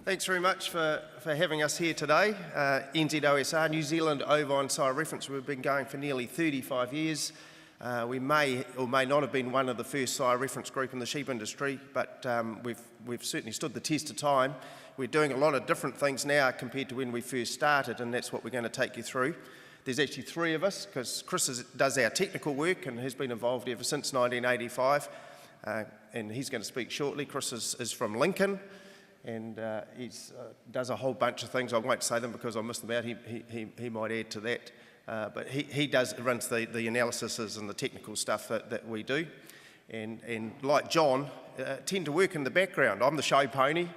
Thanks very much for having us here today. NZOSR, New Zealand Ovine Sire-Reference, we've been going for nearly 35 years. We may or may not have been one of the first sire-reference group in the sheep industry, but we've certainly stood the test of time. We're doing a lot of different things now compared to when we first started, and that's what we're going to take you through. There's actually three of us, because Chris does our technical work and has been involved ever since 1985, and he's going to speak shortly. Chris is from Lincoln, and he does a whole bunch of things. I won't say them because I'll miss them out. He might add to that. But he runs the analyses and the technical stuff that we do. And like John, tend to work in the background. I'm the show pony,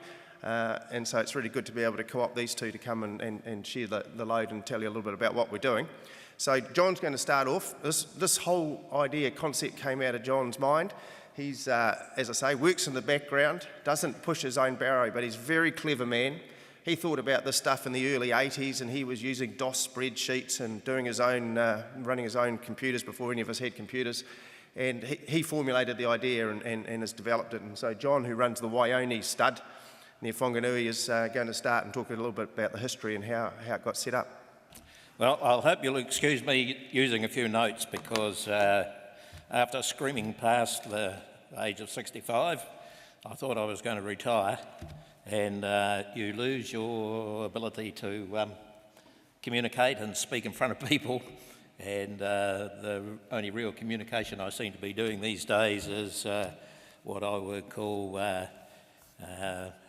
and so it's really good to be able to co-opt these two to come and share the load and tell you a little bit about what we're doing. So John's going to start off. This whole idea, concept came out of John's mind. He's, as I say, works in the background, doesn't push his own barrow, but he's a very clever man. He thought about this stuff in the early 80s, and he was using DOS spreadsheets and doing his own, running his own computers before any of us had computers. And he formulated the idea and has developed it. And so John, who runs the Waione stud near Whanganui, is going to start and talk a little bit about the history and how it got set up. Well, I'll hope you'll excuse me using a few notes, because after screaming past the age of 65, I thought I was going to retire, and you lose your ability to communicate and speak in front of people, and the only real communication I seem to be doing these days is what I would call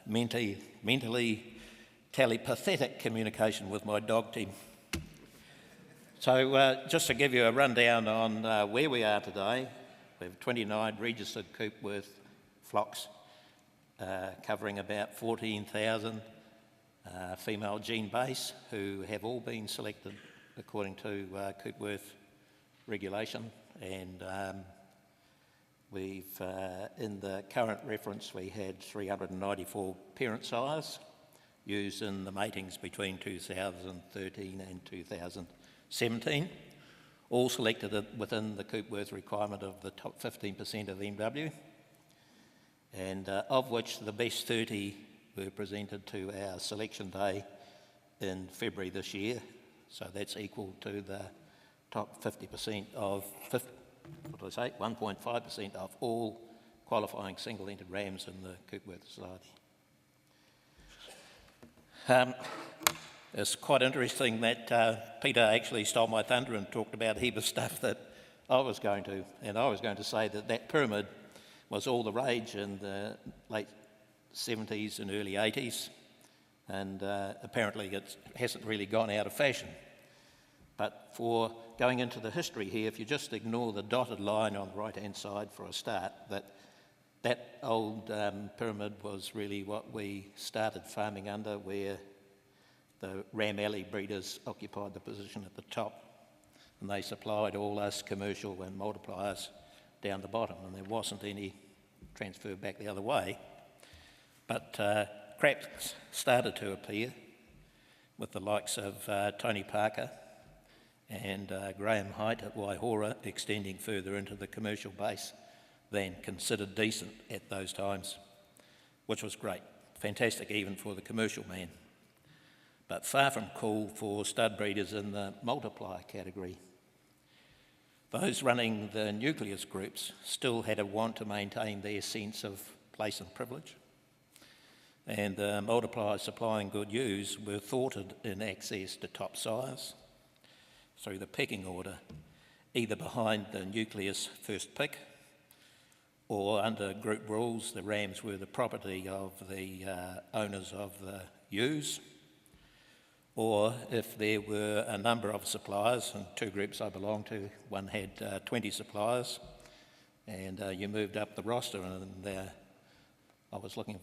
mentally telepathic communication with my dog team. So just to give you a rundown on where we are today, we have 29 registered Coopworth flocks covering about 14,000 female gene base who have all been selected according to Coopworth regulation. And we've, in the current reference, we had 394 parent sires used in the matings between 2013 and 2017, all selected within the Coopworth requirement of the top 15% of MW, and of which the best 30 were presented to our selection day in February this year. So that's equal to the top 50% of, 1.5% of all qualifying single-entered rams in the Coopworth Society. It's quite interesting that Peter actually stole my thunder and talked about a heap of stuff that I was going to. And I was going to say that pyramid was all the rage in the late 70s and early 80s. And apparently it hasn't really gone out of fashion. But for going into the history here, if you just ignore the dotted line on the right-hand side for a start, that old pyramid was really what we started farming under, where the Ram Alley breeders occupied the position at the top, and they supplied all us commercial and multipliers down the bottom, and there wasn't any transfer back the other way. But crap started to appear with the likes of Tony Parker and Graham Height at Waihora extending further into the commercial base than considered decent at those times, which was great, fantastic even for the commercial man, but far from cool for stud breeders in the multiplier category. Those running the nucleus groups still had a want to maintain their sense of place and privilege, and the multipliers supplying good ewes were thwarted in access to top sires through the pecking order, either behind the nucleus first pick, or under group rules, the rams were the property of the owners of the ewes, or if there were a number of suppliers, and two groups I belonged to, one had 20 suppliers, and you moved up the roster, and I was looking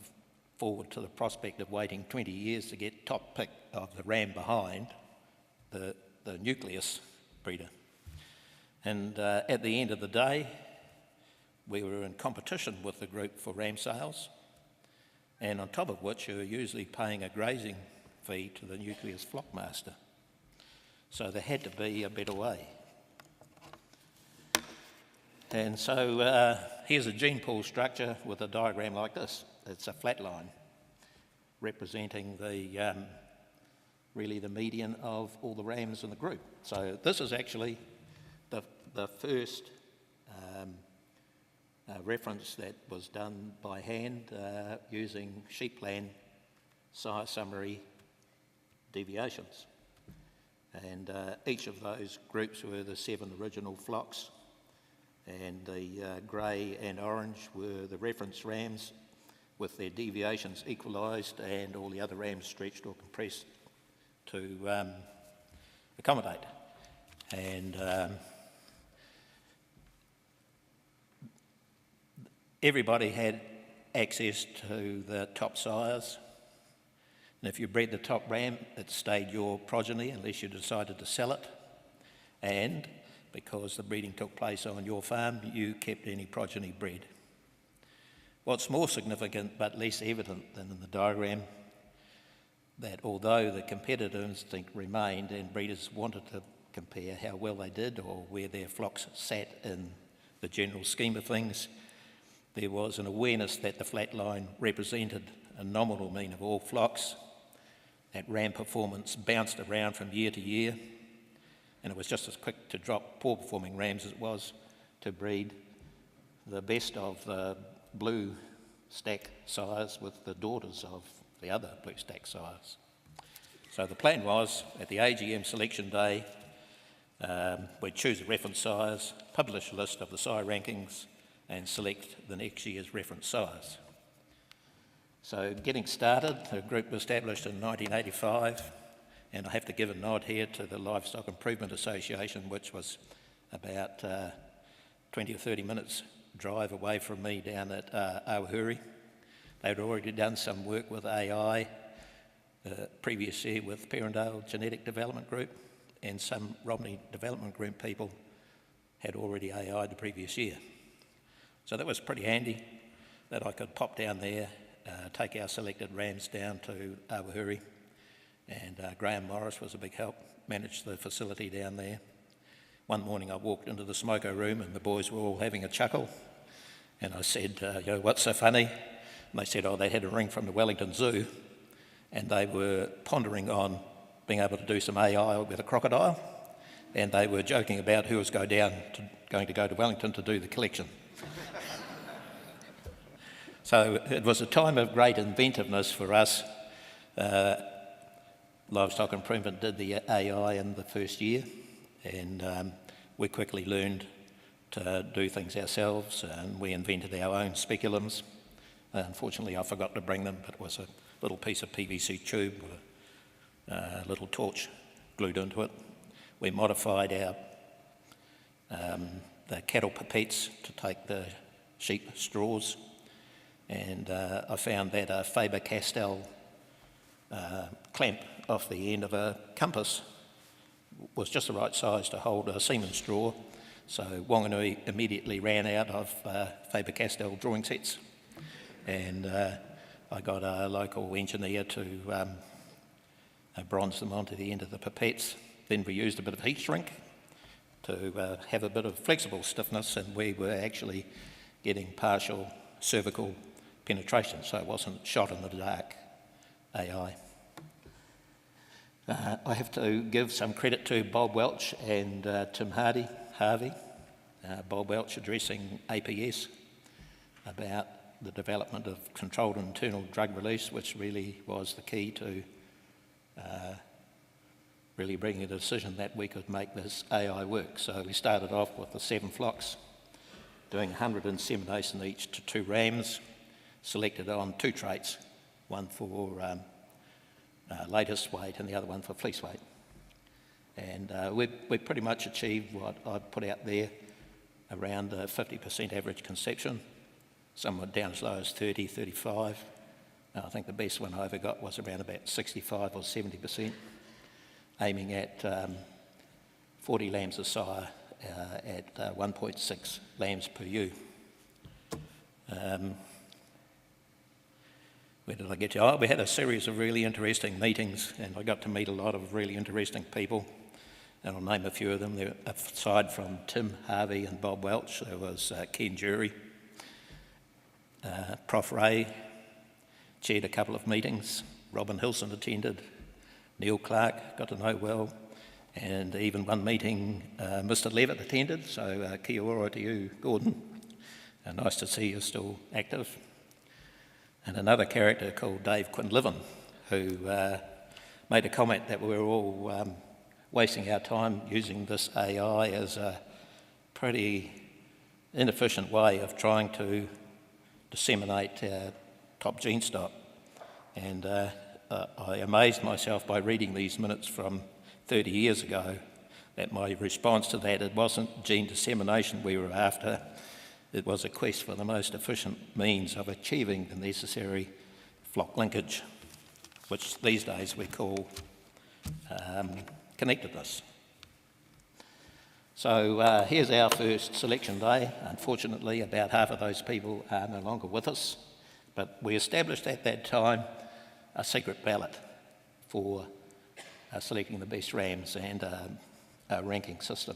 forward to the prospect of waiting 20 years to get top pick of the ram behind the nucleus breeder. And at the end of the day, we were in competition with the group for ram sales, and on top of which you were usually paying a grazing fee to the nucleus flock master. So there had to be a better way. And so here's a gene pool structure with a diagram like this. It's a flat line. representing the really the median of all the rams in the group. So this is actually the first reference that was done by hand using sheep plan sire summary deviations. And each of those groups were the 7 original flocks, and the grey and orange were the reference rams with their deviations equalised and all the other rams stretched or compressed to accommodate. And everybody had access to the top sires, and if you bred the top ram, it stayed your progeny unless you decided to sell it, and because the breeding took place on your farm, you kept any progeny bred. What's more significant but less evident than in the diagram, that although the competitive instinct remained and breeders wanted to compare how well they did or where their flocks sat in the general scheme of things, there was an awareness that the flat line represented a nominal mean of all flocks, that ram performance bounced around from year to year, and it was just as quick to drop poor performing rams as it was to breed the best of the blue stack sires with the daughters of the other blue stack sires. So the plan was, at the AGM selection day, we'd choose the reference sires, publish a list of the sire rankings, and select the next year's reference sires. So getting started, the group was established in 1985, and I have to give a nod here to the Livestock Improvement Association, which was about 20 or 30 minutes drive away from me down at Awahuri. They'd already done some work with AI previous year with Perrindale Genetic Development Group, and some Romney Development Group people had already AI'd the previous year. So that was pretty handy that I could pop down there, take our selected rams down to Awahuri, and Graham Morris was a big help, managed the facility down there. One morning I walked into the smoko room and the boys were all having a chuckle, and I said, what's so funny? And they said, they had a ring from the Wellington Zoo, and they were pondering on being able to do some AI with a crocodile, and they were joking about who was going to go to Wellington to do the collection. So it was a time of great inventiveness for us. Livestock Improvement did the AI in the first year, and we quickly learned to do things ourselves, and we invented our own speculums. Unfortunately, I forgot to bring them, but it was a little piece of PVC tube with a little torch glued into it. We modified our the cattle pipettes to take the sheep straws, and I found that a Faber-Castell clamp off the end of a compass was just the right size to hold a semen straw, so Waione immediately ran out of Faber-Castell drawing sets, and I got a local engineer to bronze them onto the end of the pipettes. Then we used a bit of heat shrink to have a bit of flexible stiffness, and we were actually getting partial cervical penetration, so it wasn't shot in the dark AI. I have to give some credit to Bob Welch and Tim Harvey. Bob Welch addressing APS about the development of controlled internal drug release, which really was the key to really bringing a decision that we could make this AI work. So we started off with the 7 flocks, doing 100 insemination each to 2 rams, selected on 2 traits, one for latest weight and the other one for fleece weight. And we pretty much achieved what I put out there, around 50% average conception. Some were down as low as 30, 35. I think the best one I ever got was around about 65 or 70%, aiming at 40 lambs a sire at 1.6 lambs per ewe. Where did I get to? Oh, we had a series of really interesting meetings, and I got to meet a lot of really interesting people. And I'll name a few of them. There, aside from Tim Harvey and Bob Welch, there was Ken Jury. Prof Ray chaired a couple of meetings. Robin Hilson attended, Neil Clark got to know well, and even one meeting Mr Levitt attended, so kia ora to you, Gordon. Nice to see you're still active. And another character called Dave Quinlivan, who made a comment that we're all wasting our time using this AI as a pretty inefficient way of trying to disseminate our top gene stock. And I amazed myself by reading these minutes from 30 years ago that my response to that, it wasn't gene dissemination we were after, it was a quest for the most efficient means of achieving the necessary flock linkage, which these days we call connectedness. So here's our first selection day. Unfortunately, about half of those people are no longer with us, but we established at that time a secret ballot for selecting the best rams and a ranking system.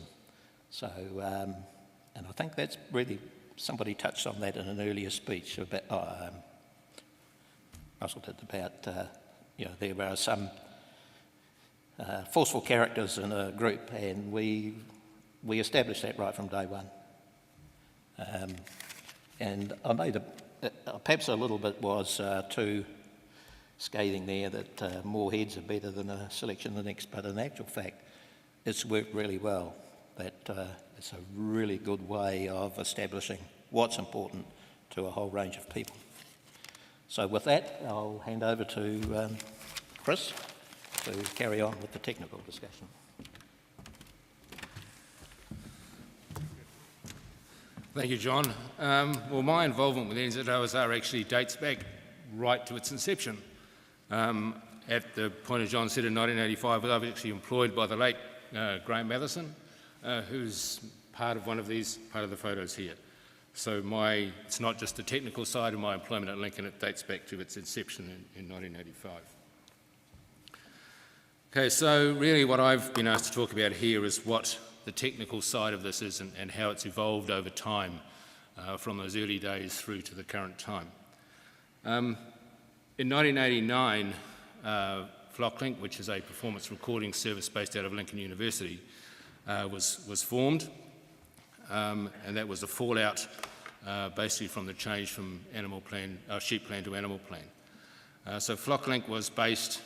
So, and I think that's really, somebody touched on that in an earlier speech about, Russell did, about, there were some forceful characters in a group, and we established that right from day one. And I made perhaps a little bit was too scathing there that more heads are better than a selection of the next, but in actual fact, it's worked really well. That it's a really good way of establishing what's important to a whole range of people. So with that, I'll hand over to Chris to carry on with the technical discussion. Thank you, John. Well, my involvement with NZOSR actually dates back right to its inception. At the point, as John said, in 1985, I was actually employed by the late Graham Matheson, who's part of the photos here. So it's not just the technical side of my employment at Lincoln, it dates back to its inception in 1985. Okay, so really what I've been asked to talk about here is what the technical side of this is and how it's evolved over time from those early days through to the current time. In 1989, FlockLink, which is a performance recording service based out of Lincoln University, was formed, and that was the fallout basically from the change from sheep plan to animal plan. So FlockLink was based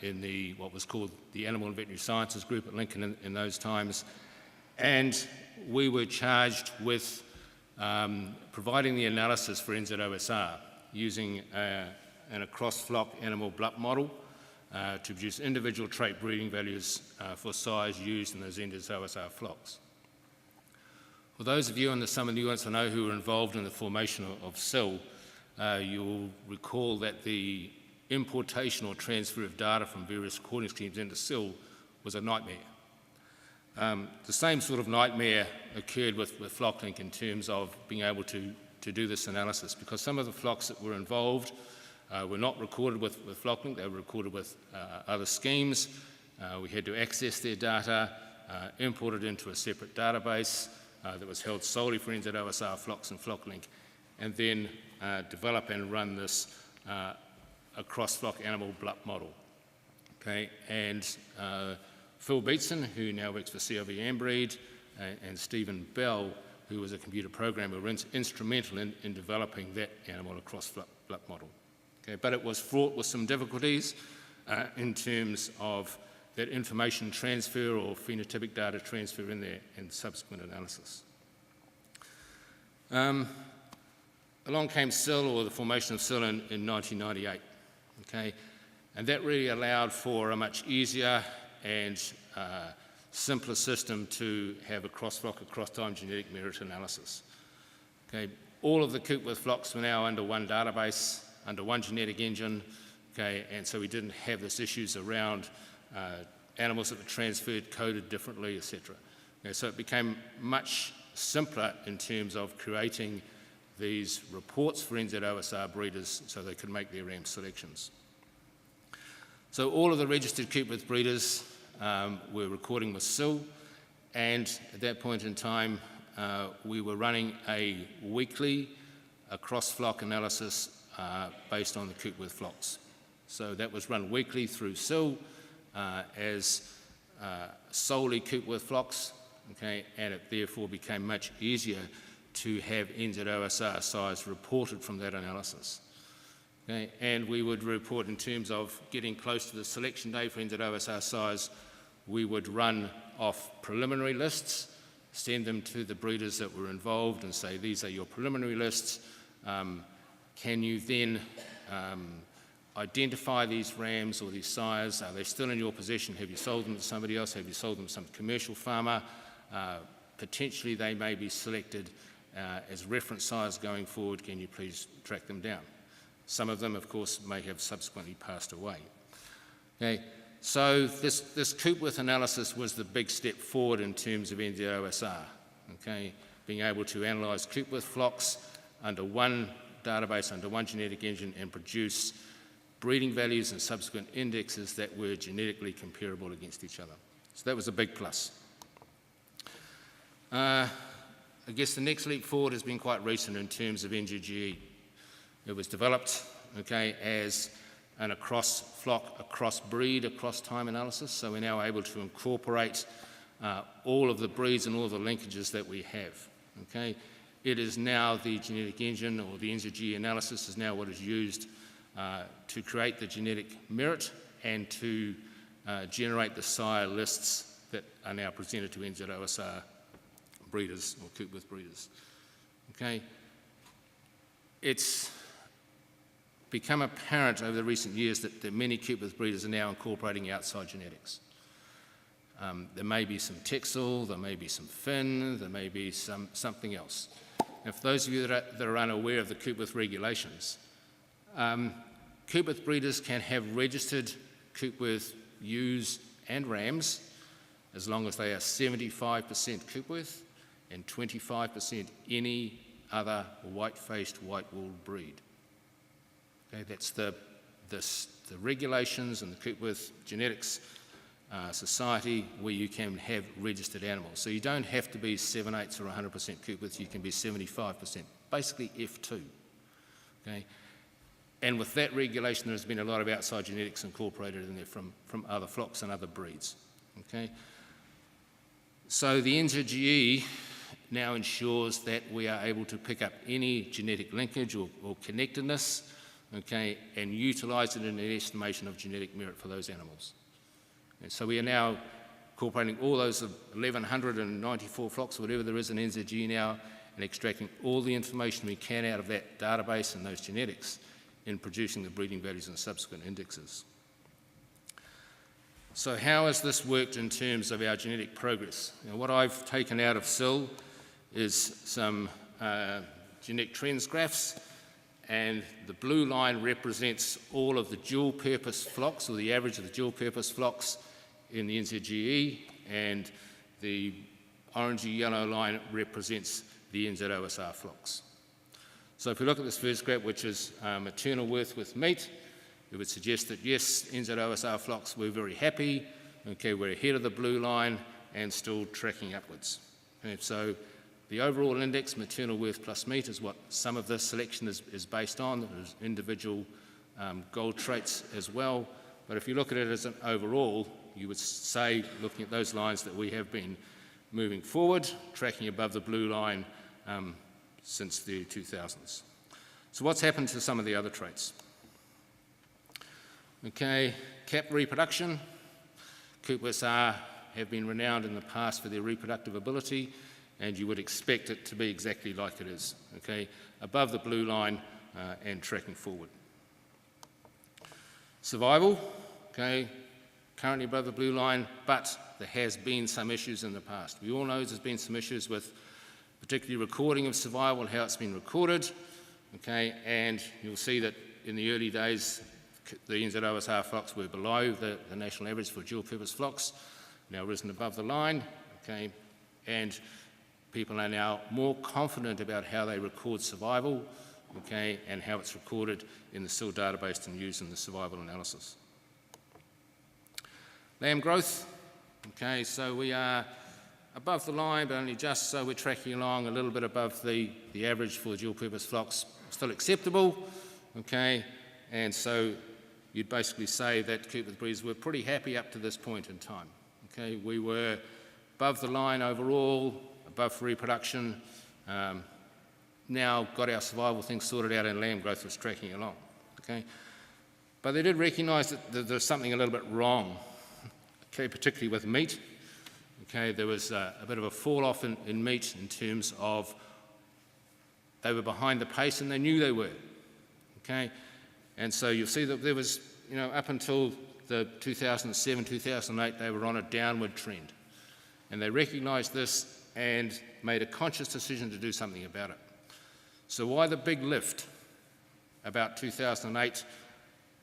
in what was called the Animal and Veterinary Sciences group at Lincoln in those times, and we were charged with providing the analysis for NZOSR using a cross-flock animal blood model to produce individual trait breeding values for size used in those NZOSR flocks. For those of you in the some of the audience I know who were involved in the formation of SIL, you'll recall that the importation or transfer of data from various recording schemes into SIL was a nightmare. The same sort of nightmare occurred with FlockLink in terms of being able to do this analysis, because some of the flocks that were involved were not recorded with FlockLink, they were recorded with other schemes. We had to access their data, import it into a separate database that was held solely for NZOSR flocks and FlockLink, and then develop and run this a cross-flock animal blood model. Okay, and Phil Beatson, who now works for CLV Ambreed, and Stephen Bell, who was a computer programmer, were instrumental in developing that animal cross-flock blood model. Okay, but it was fraught with some difficulties in terms of that information transfer or phenotypic data transfer in there and subsequent analysis. Along came SIL, or the formation of SIL, in 1998. Okay, and that really allowed for a much easier and simpler system to have a cross-flock, across-time genetic merit analysis. Okay, all of the Coopworth flocks were now under one database, under one genetic engine, okay, and so we didn't have this issues around animals that were transferred, coded differently, etc. Okay, so it became much simpler in terms of creating these reports for NZOSR breeders so they could make their ram selections. So all of the registered Coopworth breeders were recording with SIL, and at that point in time we were running a weekly cross-flock analysis based on the Coopworth flocks. So that was run weekly through SIL as solely Coopworth flocks, okay, and it therefore became much easier to have NZOSR size reported from that analysis. Okay, and we would report in terms of getting close to the selection day for NZOSR size, we would run off preliminary lists, send them to the breeders that were involved and say, these are your preliminary lists. Can you then identify these rams or these sires? Are they still in your possession? Have you sold them to somebody else? Have you sold them to some commercial farmer? Potentially they may be selected as reference sires going forward. Can you please track them down? Some of them, of course, may have subsequently passed away. Okay, so this Coopworth analysis was the big step forward in terms of NZOSR. Okay, being able to analyse Coopworth flocks under one database, under one genetic engine, and produce breeding values and subsequent indexes that were genetically comparable against each other. So that was a big plus. I guess the next leap forward has been quite recent in terms of NGGE. It was developed, okay, as an across-flock, across-breed, across-time analysis, so we're now able to incorporate all of the breeds and all of the linkages that we have, okay. It is now the genetic engine, or the NZGE analysis is now what is used to create the genetic merit and to generate the sire lists that are now presented to NZOSR breeders or Coopworth breeders, okay. It's become apparent over the recent years that many Coopworth breeders are now incorporating outside genetics. There may be some Texel, there may be some Finn, there may be something else. And for those of you that are unaware of the Coopworth regulations, Coopworth breeders can have registered Coopworth ewes and rams as long as they are 75% Coopworth and 25% any other white-faced, white-wooled breed. Okay, that's the regulations and the Coopworth Genetics Society where you can have registered animals. So you don't have to be 7/8 or 100% Coopworth, you can be 75%, basically F2. Okay? And with that regulation, there's been a lot of outside genetics incorporated in there from other flocks and other breeds. Okay? So the NZGE now ensures that we are able to pick up any genetic linkage or connectedness, okay, and utilise it in an estimation of genetic merit for those animals. And so we are now incorporating all those 1,194 flocks, or whatever there is in NZGE now, and extracting all the information we can out of that database and those genetics in producing the breeding values and subsequent indexes. So how has this worked in terms of our genetic progress? Now, what I've taken out of SIL is some genetic trends graphs, and the blue line represents all of the dual-purpose flocks, or the average of the dual-purpose flocks in the NZGE, and the orangey yellow line represents the NZOSR flocks. So if we look at this first graph, which is maternal worth with meat, it would suggest that yes, NZOSR flocks were very happy, okay, we're ahead of the blue line and still tracking upwards. Okay, so the overall index, maternal worth plus meat, is what some of this selection is based on. There's individual gold traits as well. But if you look at it as an overall, you would say, looking at those lines, that we have been moving forward, tracking above the blue line since the 2000s. So what's happened to some of the other traits? Okay, cap reproduction. Coopworths have been renowned in the past for their reproductive ability, and you would expect it to be exactly like it is, okay, above the blue line and tracking forward. Survival, okay, currently above the blue line, but there has been some issues in the past. We all know there's been some issues with particularly recording of survival and how it's been recorded, okay, and you'll see that in the early days the NZOSR flocks were below the national average for dual-purpose flocks, now risen above the line, okay, and people are now more confident about how they record survival, okay, and how it's recorded in the SIL database and used in the survival analysis. Lamb growth, okay, so we are above the line, but only just, so we're tracking along a little bit above the average for the dual-purpose flocks, still acceptable, okay, and so you'd basically say that Coopworth breeders were pretty happy up to this point in time. Okay, we were above the line overall, above for reproduction, now got our survival things sorted out and lamb growth was tracking along. Okay, but they did recognise that there's something a little bit wrong, okay, particularly with meat. Okay, there was a bit of a fall-off in meat in terms of they were behind the pace and they knew they were. Okay, and so you'll see that there was, up until the 2007, 2008, they were on a downward trend. And they recognised this and made a conscious decision to do something about it. So why the big lift about 2008,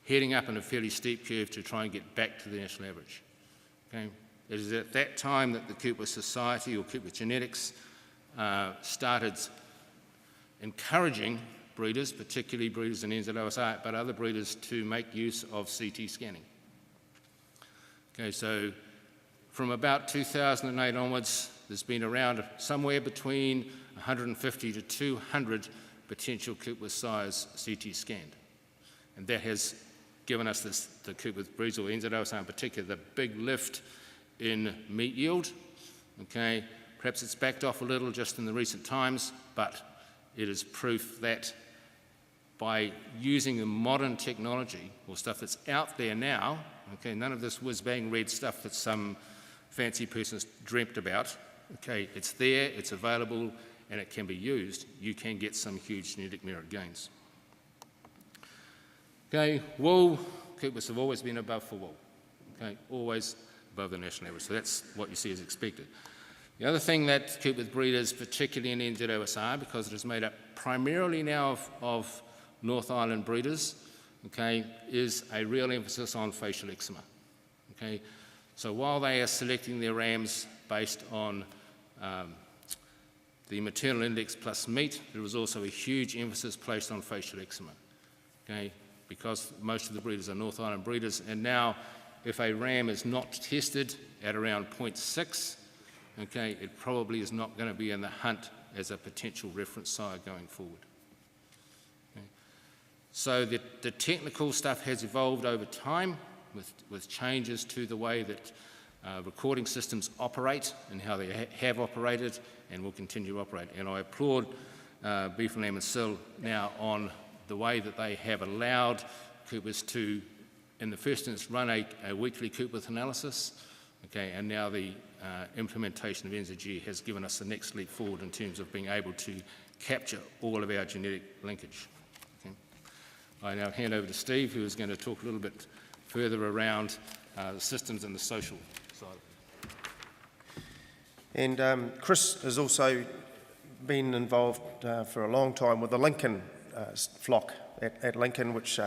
heading up in a fairly steep curve to try and get back to the national average? Okay. It is at that time that the Coopworth Society or Coopworth Genetics started encouraging breeders, particularly breeders in NZOSR, but other breeders, to make use of CT scanning. Okay, so from about 2008 onwards, there's been around somewhere between 150 to 200 potential Coopworth sires CT scanned. And that has given us the Coopworth breeds, or NZOSR in particular, the big lift in meat yield. Okay, perhaps it's backed off a little just in the recent times, but it is proof that by using the modern technology, or stuff that's out there now, okay, none of this whiz-bang red stuff that some fancy person's dreamt about, okay, it's there, it's available, and it can be used, you can get some huge genetic merit gains. Okay, wool, Coopworths have always been above for wool, okay, always above the national average, so that's what you see as expected. The other thing that Coopworth breeders, particularly in NZOSR, because it is made up primarily now of North Island breeders, okay, is a real emphasis on facial eczema. Okay, so while they are selecting their rams based on the maternal index plus meat, there is also a huge emphasis placed on facial eczema. Okay, because most of the breeders are North Island breeders, and now if a ram is not tested at around 0.6, okay, it probably is not going to be in the hunt as a potential reference sire going forward. Okay. So the technical stuff has evolved over time with changes to the way that recording systems operate and how they have operated and will continue to operate. And I applaud Beef and Lamb and Sill now on the way that they have allowed Coopworths to, in the first instance, run a weekly Coopworth analysis, okay, and now the implementation of NZG has given us the next leap forward in terms of being able to capture all of our genetic linkage. Okay. I now hand over to Steve, who is going to talk a little bit further around the systems and the social side. And Chris has also been involved for a long time with the Lincoln flock at Lincoln, which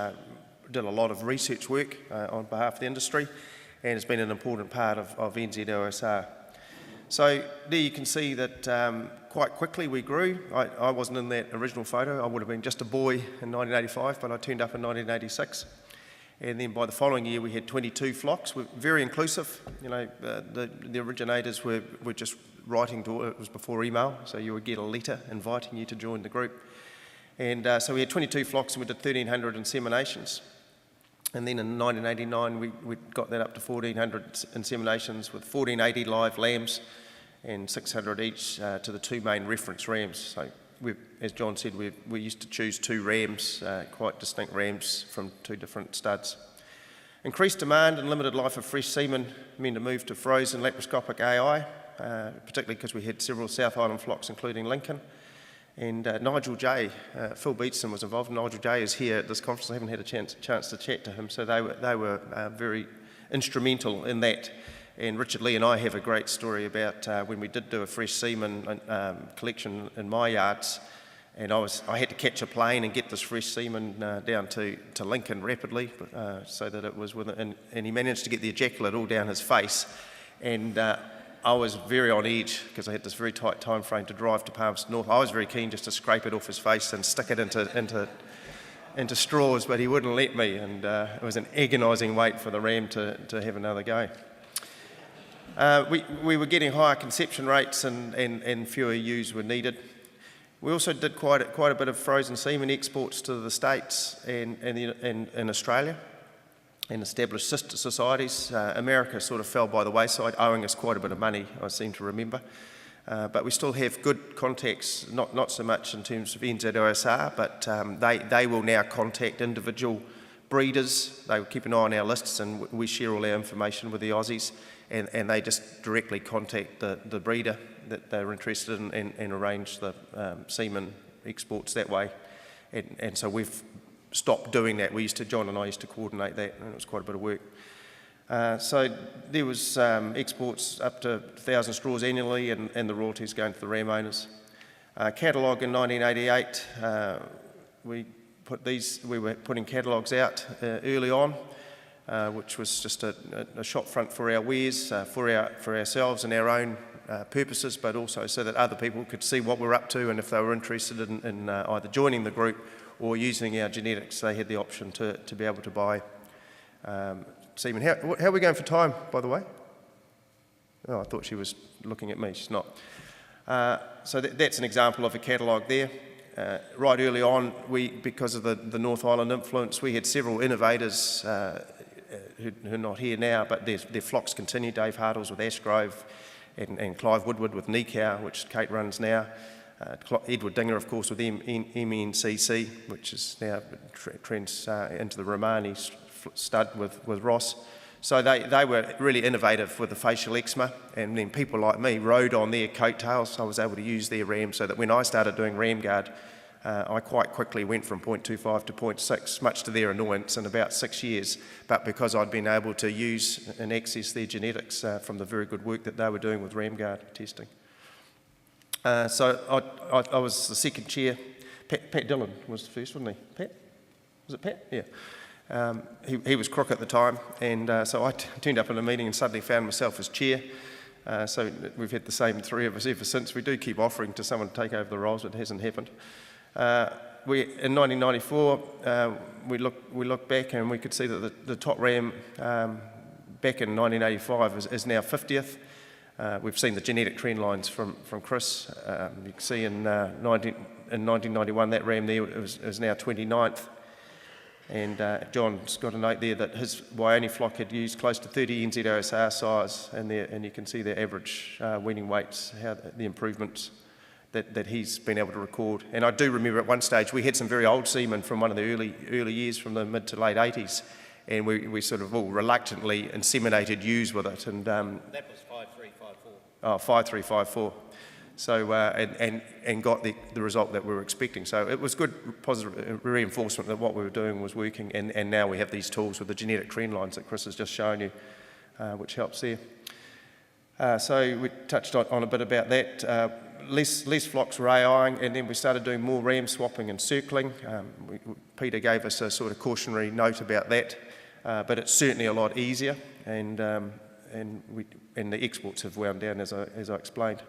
did a lot of research work on behalf of the industry, and has been an important part of NZOSR. So there you can see that quite quickly we grew. I wasn't in that original photo. I would have been just a boy in 1985, but I turned up in 1986. And then by the following year we had 22 flocks. We're very inclusive. You know, the originators were just writing to, it was before email, so you would get a letter inviting you to join the group. And so we had 22 flocks and we did 1,300 inseminations. And then in 1989 we got that up to 1,400 inseminations with 1,480 live lambs and 600 each to the two main reference rams. So as John said, we used to choose two rams, quite distinct rams from two different studs. Increased demand and limited life of fresh semen meant a move to frozen laparoscopic AI, particularly because we had several South Island flocks including Lincoln. And Nigel J, Phil Beatson was involved. Nigel J is here at this conference. I haven't had a chance to chat to him, so they were very instrumental in that. And Richard Lee and I have a great story about when we did do a fresh semen collection in my yards, and I had to catch a plane and get this fresh semen down to Lincoln rapidly, so that it was within, and he managed to get the ejaculate all down his face, and I was very on edge because I had this very tight time frame to drive to Palmerston North. I was very keen just to scrape it off his face and stick it into straws, but he wouldn't let me, and it was an agonising wait for the ram to have another go. We were getting higher conception rates and fewer ewes were needed. We also did quite a bit of frozen semen exports to the States and Australia. and established sister societies. America sort of fell by the wayside, owing us quite a bit of money, I seem to remember. But we still have good contacts, not so much in terms of NZOSR, but they will now contact individual breeders. They will keep an eye on our lists, and we share all our information with the Aussies, and they just directly contact the breeder that they're interested in and arrange the semen exports that way. And so we've stopped doing that. John and I used to coordinate that, and it was quite a bit of work. So there was exports up to 1,000 straws annually, and the royalties going to the ram owners. Catalogue in 1988, we were putting catalogues out early on, which was just a shop front for our wares, for ourselves and our own purposes, but also so that other people could see what we're up to, and if they were interested in either joining the group or using our genetics, they had the option to be able to buy semen. How are we going for time, by the way? Oh, I thought she was looking at me. She's not. So that's an example of a catalogue there. Right early on, because of the North Island influence, we had several innovators who are not here now, but their flocks continue. Dave Hartles with Ashgrove, and Clive Woodward with Nikau, which Kate runs now. Edward Dinger, of course, with MNCC, which is now trends into the Romani stud with Ross. So they were really innovative with the facial eczema, and then people like me rode on their coattails. I was able to use their ram, so that when I started doing ram guard, I quite quickly went from 0.25 to 0.6, much to their annoyance, in about 6 years. But because I'd been able to use and access their genetics from the very good work that they were doing with ram guard testing. So I was the second chair. Pat Dillon was the first, wasn't he? Pat? Was it Pat? Yeah. He was crook at the time, and so I turned up in a meeting and suddenly found myself as chair. So we've had the same three of us ever since. We do keep offering to someone to take over the roles, but it hasn't happened. In 1994, we look back and we could see that the top ram back in 1985 is now 50th. We've seen the genetic trend lines from Chris. You can see in 1991 that ram there is now 29th. And John's got a note there that his Waione flock had used close to 30 NZOSR size, and you can see their average weaning weights, how the improvements that he's been able to record. And I do remember at one stage we had some very old semen from one of the early years, from the mid to late 80s, and we sort of all reluctantly inseminated ewes with it. And that was 5354. Oh, 5354. So, and got the result that we were expecting. So it was good positive reinforcement that what we were doing was working, and now we have these tools with the genetic trend lines that Chris has just shown you, which helps there. So we touched on a bit about that. Less flocks were AIing, and then we started doing more ram swapping and circling. Peter gave us a sort of cautionary note about that, but it's certainly a lot easier, and the exports have wound down, as I explained.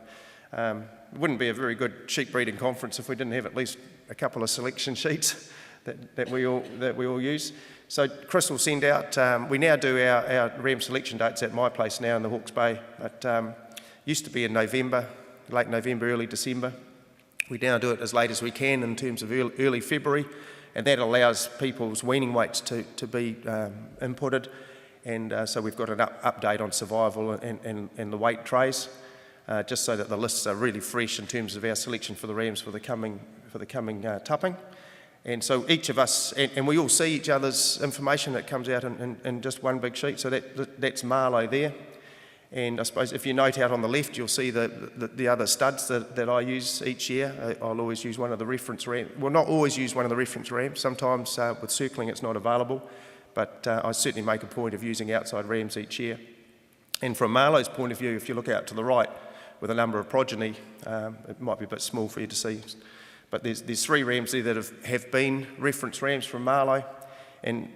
It wouldn't be a very good sheep breeding conference if we didn't have at least a couple of selection sheets that we all use. So Chris will send out. We now do our ram selection dates at my place now in the Hawke's Bay. It used to be in November, late November, early December. We now do it as late as we can in terms of early February, and that allows people's weaning weights to be inputted, and so we've got an update on survival and the weight trays. Just so that the lists are really fresh in terms of our selection for the rams for the coming tupping. And so each of us, and we all see each other's information that comes out in just one big sheet. So that's Marlow there. And I suppose if you note out on the left, you'll see the other studs that I use each year. I'll always use one of the reference rams. Well, not always use one of the reference rams. Sometimes with circling it's not available. But I certainly make a point of using outside rams each year. And from Marlow's point of view, if you look out to the right, with a number of progeny, it might be a bit small for you to see, but there's 3 rams there that have been reference rams from Marlow, and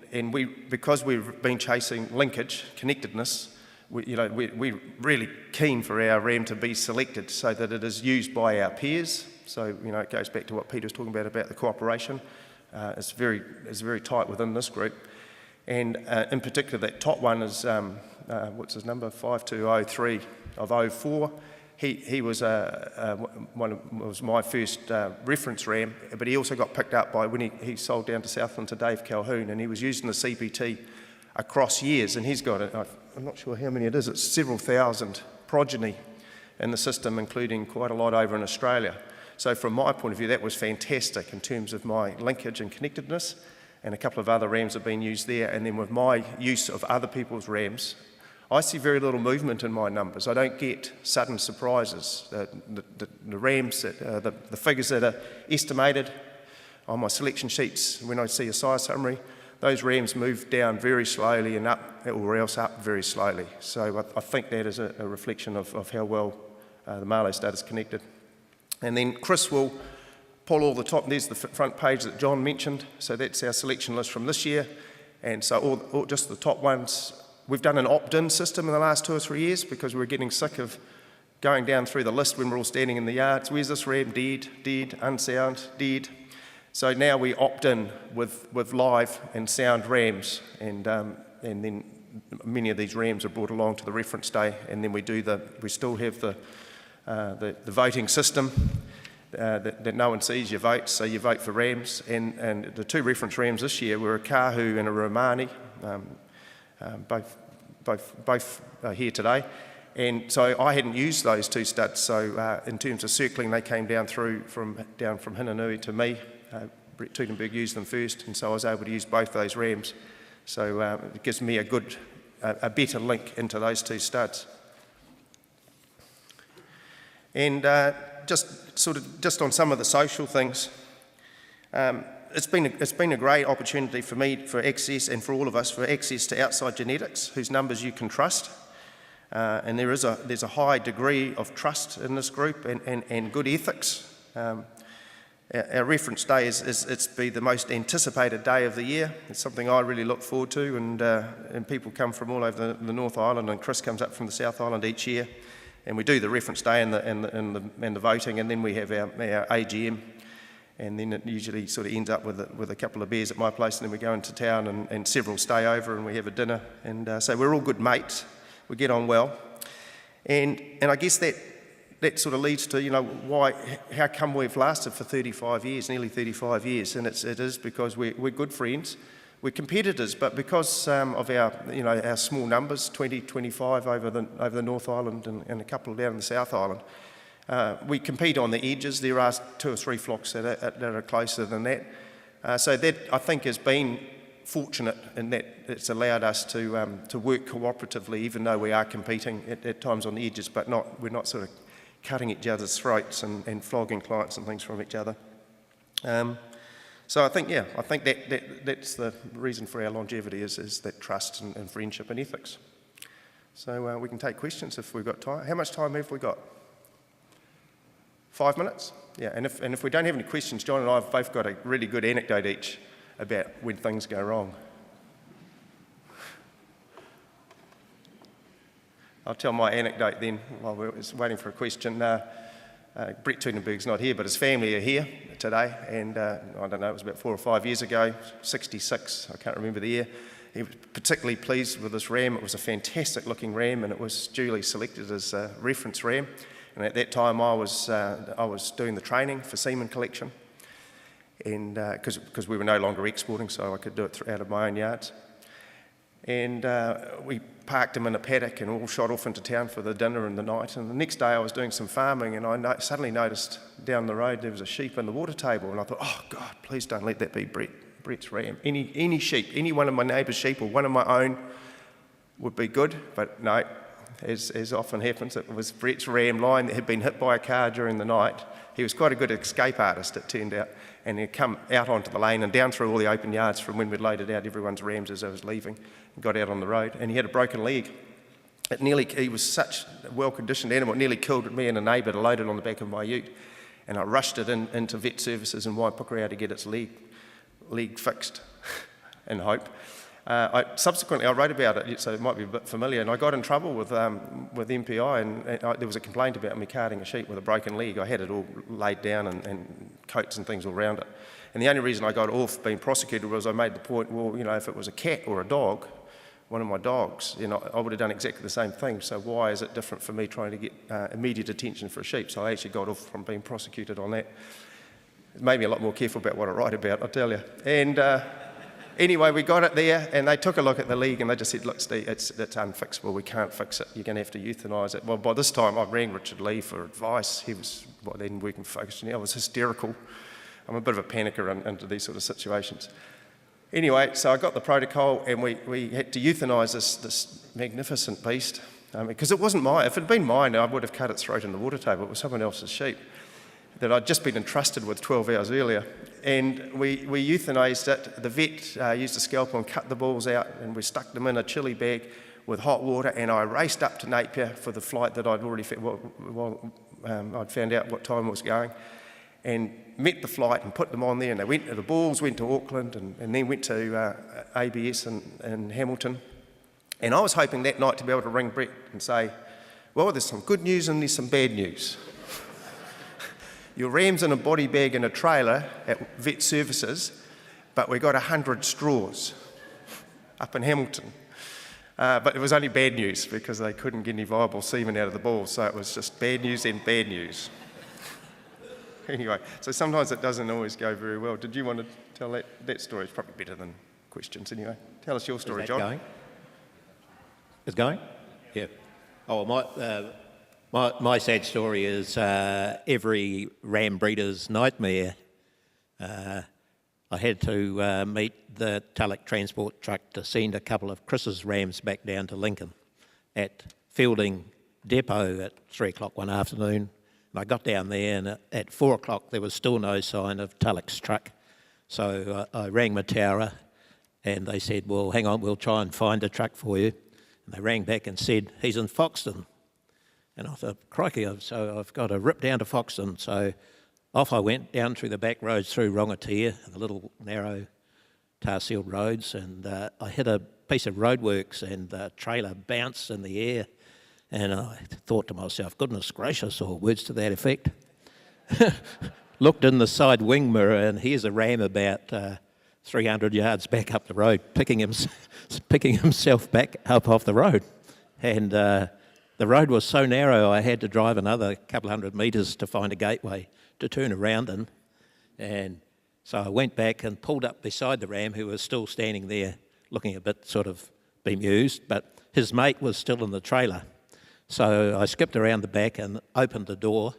because we've been chasing linkage, connectedness, we're really keen for our ram to be selected so that it is used by our peers. So it goes back to what Peter was talking about the cooperation. It's very tight within this group, and in particular that top one is what's his number, 5203 of 04. He was was my first reference ram, but he also got picked up by when he sold down to Southland to Dave Calhoun, and he was using the CPT across years, and he's got, I'm not sure how many it is, it's several thousand progeny in the system, including quite a lot over in Australia. So from my point of view, that was fantastic in terms of my linkage and connectedness, and a couple of other rams have been used there, and then with my use of other people's rams, I see very little movement in my numbers. I don't get sudden surprises. The rams, the figures that are estimated on my selection sheets when I see a sire summary, those rams move down very slowly and up, or else up very slowly. So I think that is a reflection of how well the Marlow stud is connected. And then Chris will pull all the top, there's the front page that John mentioned, so that's our selection list from this year. And so all just the top ones. We've done an opt-in system in the last 2 or 3 years because we were getting sick of going down through the list when we're all standing in the yards. Where's this ram? Dead, dead, unsound, dead. So now we opt in with live and sound rams, and then many of these rams are brought along to the reference day, and then we still have the voting system that no one sees. You vote, so you vote for rams, and the 2 reference rams this year were a Kahu and a Romani. Both are here today, and so I hadn't used those 2 studs. So in terms of circling, they came down from Hinanui to me. Brett Teutenberg used them first, and so I was able to use both those rams. So it gives me a better link into those 2 studs. And just on some of the social things. It's been a great opportunity for me for access, and for all of us, for access to outside genetics whose numbers you can trust. And there's a high degree of trust in this group and good ethics. Our reference day it's be the most anticipated day of the year. It's something I really look forward to, and people come from all over the North Island, and Chris comes up from the South Island each year, and we do the reference day and the voting, and then we have our AGM. And then it usually sort of ends up with a couple of beers at my place, and then we go into town, and several stay over, and we have a dinner. And so we're all good mates. We get on well. And I guess that sort of leads to, how come we've lasted for 35 years, nearly 35 years? And it is because we're good friends. We're competitors, but because of our small numbers, 20, 25 over the North Island and a couple down in the South Island, we compete on the edges. There are 2 or 3 flocks that are closer than that. So that, I think, has been fortunate in that it's allowed us to work cooperatively, even though we are competing at times on the edges, but we're not sort of cutting each other's throats and flogging clients and things from each other. So I think that's the reason for our longevity is that trust and friendship and ethics. So we can take questions if we've got time. How much time have we got? 5 minutes? Yeah, and if we don't have any questions, John and I have both got a really good anecdote each about when things go wrong. I'll tell my anecdote then while we're waiting for a question. Brett Teutenberg's not here, but his family are here today, and I don't know, it was about 4 or 5 years ago, 66, I can't remember the year. He was particularly pleased with this ram. It was a fantastic looking ram, and it was duly selected as a reference ram. And at that time I was doing the training for semen collection, and because we were no longer exporting, so I could do it out of my own yards. And we parked him in a paddock and all shot off into town for the dinner and the night. And the next day I was doing some farming, and I suddenly noticed down the road there was a sheep in the water table, and I thought, oh God, please don't let that be Brett's ram. Any sheep, any one of my neighbour's sheep or one of my own would be good, but no. As often happens, it was Brett's ram line that had been hit by a car during the night. He was quite a good escape artist, it turned out, and he'd come out onto the lane and down through all the open yards from when we'd loaded out everyone's rams as I was leaving, and got out on the road, and he had a broken leg. He was such a well-conditioned animal, it nearly killed me and a neighbour to load it on the back of my ute, and I rushed it into vet services in Waipukurau to get its leg fixed, in hope. Subsequently, I wrote about it, so it might be a bit familiar, and I got in trouble with MPI, and there was a complaint about me carting a sheep with a broken leg. I had it all laid down and coats and things all around it. And the only reason I got off being prosecuted was I made the point, well, if it was a cat or a dog, one of my dogs, I would have done exactly the same thing, so why is it different for me trying to get immediate attention for a sheep? So I actually got off from being prosecuted on that. It made me a lot more careful about what I write about, I tell you. And Anyway, we got it there, and they took a look at the league, and they just said, look, Steve, it's unfixable. We can't fix it. You're going to have to euthanise it. Well, by this time, I rang Richard Lee for advice. He was, then working for Focus. I was hysterical. I'm a bit of a panicker into these sort of situations. Anyway, so I got the protocol, and we had to euthanise this magnificent beast, because it wasn't mine. If it had been mine, I would have cut its throat in the water table. It was someone else's sheep that I'd just been entrusted with 12 hours earlier. And we euthanised it. The vet used a scalpel and cut the balls out, and we stuck them in a chili bag with hot water, and I raced up to Napier for the flight that I'd already I'd found out what time it was going, and met the flight and put them on there, and they went to the balls, went to Auckland, and then went to ABS in Hamilton. And I was hoping that night to be able to ring Brett and say, well, there's some good news and there's some bad news. Your ram's in a body bag in a trailer at Vet Services, but we got 100 straws up in Hamilton. But it was only bad news because they couldn't get any viable semen out of the balls, so it was just bad news and bad news. Anyway, so sometimes it doesn't always go very well. Did you want to tell that story? It's probably better than questions anyway. Tell us your story, John. Going? It's going? Yeah. Oh, my sad story is every ram breeder's nightmare. I had to meet the Tulloch transport truck to send a couple of Chris's rams back down to Lincoln at Fielding Depot at 3 o'clock one afternoon. And I got down there, and at 4 o'clock there was still no sign of Tulloch's truck. So I rang Mataura, and they said, well, hang on, we'll try and find a truck for you. And they rang back and said, he's in Foxton. And I thought, crikey, so I've got to rip down to Foxton. So off I went down through the back roads through Rongatea, the little narrow tar-sealed roads, and I hit a piece of roadworks, and the trailer bounced in the air. And I thought to myself, goodness gracious, or words to that effect. Looked in the side wing mirror, and here's a ram about 300 yards back up the road, picking himself back up off the road. And the road was so narrow, I had to drive another couple hundred metres to find a gateway to turn around in. And so I went back and pulled up beside the ram, who was still standing there looking a bit sort of bemused, but his mate was still in the trailer. So I skipped around the back and opened the door,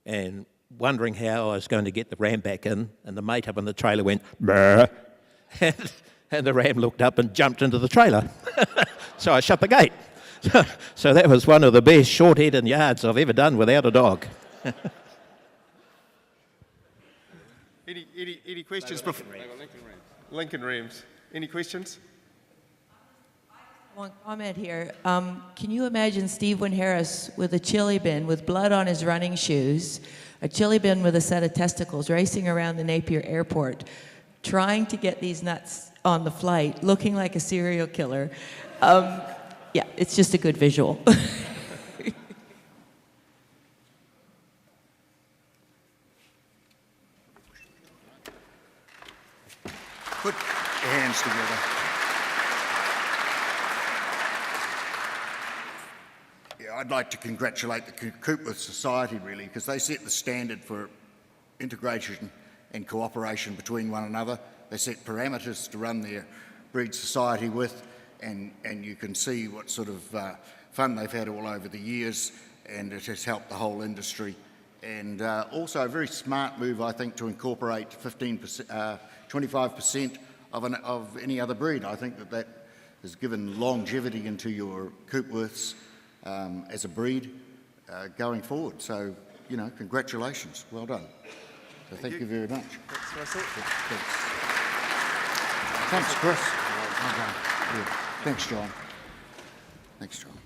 and wondering how I was going to get the ram back in, and the mate up in the trailer went, "Brr," and the ram looked up and jumped into the trailer. So I shut the gate. So that was one of the best short-headed yards I've ever done without a dog. Any questions? Lincoln Rams. Any questions? One comment here. Can you imagine Steve Wyn-Harris with a chili bin with blood on his running shoes, a chili bin with a set of testicles, racing around the Napier airport, trying to get these nuts on the flight, looking like a serial killer? Yeah, it's just a good visual. Put your hands together. Yeah, I'd like to congratulate the Coopworth Society, really, because they set the standard for integration and cooperation between one another. They set parameters to run their breed society with, and you can see what sort of fun they've had all over the years, and it has helped the whole industry. And also a very smart move, I think, to incorporate 25% of any other breed. I think that has given longevity into your Coopworths as a breed going forward. So, you know, congratulations. Well done. So thank you very much. Thanks, Chris. Well done. Yeah. Thanks, John. Thanks, John.